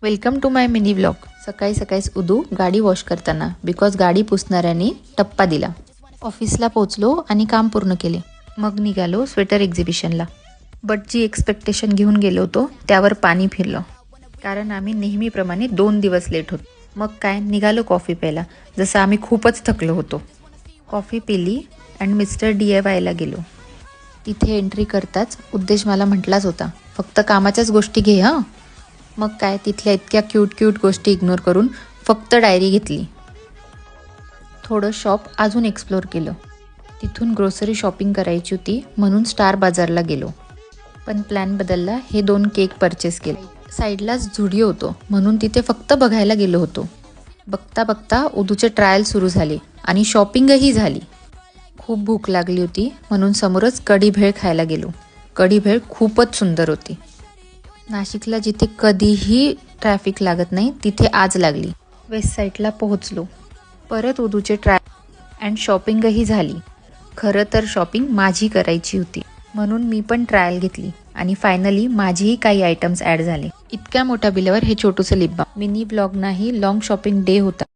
Welcome to my mini vlog. सकाळी सकाळीच उदू गाडी वॉश करताना बिकॉज गाडी पुसणाऱ्यांनी टप्पा दिला. ऑफिसला पोचलो आणि काम पूर्ण केले. मग निघालो स्वेटर एक्झिबिशनला. बट जी एक्सपेक्टेशन घेऊन गेलो होतो त्यावर पाणी फिरलं, कारण आम्ही नेहमीप्रमाणे 2 दिवस लेट होतो. मग काय, निघालो कॉफी प्यायला, जसं आम्ही खूपच थकलो होतो. कॉफी पिली अँड मिस्टर DIYला गेलो. तिथे एंट्री करताच उद्देश मला म्हटलाच होता, फक्त कामाच्याच गोष्टी घे हां. मग काय, तिथल्या इतक्या क्यूट गोष्टी इग्नोर करून फक्त डायरी घेतली. थोडं शॉप अजून एक्सप्लोर केलं. तिथून ग्रोसरी शॉपिंग करायची होती म्हणून स्टार बाजारला गेलो. पण प्लॅन बदलला, हे 2 केक परचेस केले. साईडलाच झुडिओ होतो म्हणून तिथे फक्त बघायला गेलो होतो. बघता उदूचे ट्रायल सुरू झाले आणि शॉपिंगही झाली. खूप भूक लागली होती म्हणून समोरच कढी भेळ खायला गेलो. कढी भेळ खूपच सुंदर होती. नाशिकला जिथे कधीही ट्रॅफिक लागत नाही तिथे आज लागली. वेस्ट साईडला पोहोचलो. परत उदूचे ट्रायल अँड शॉपिंगही झाली. खरं तर शॉपिंग माझी करायची होती म्हणून मी पण ट्रायल घेतली आणि फायनली माझेही काही आयटम्स ॲड झाले. इतक्या मोठ्या बिलावर हे छोटूचं लिप बाम. मिनी ब्लॉग नाही, लॉंग शॉपिंग डे होता.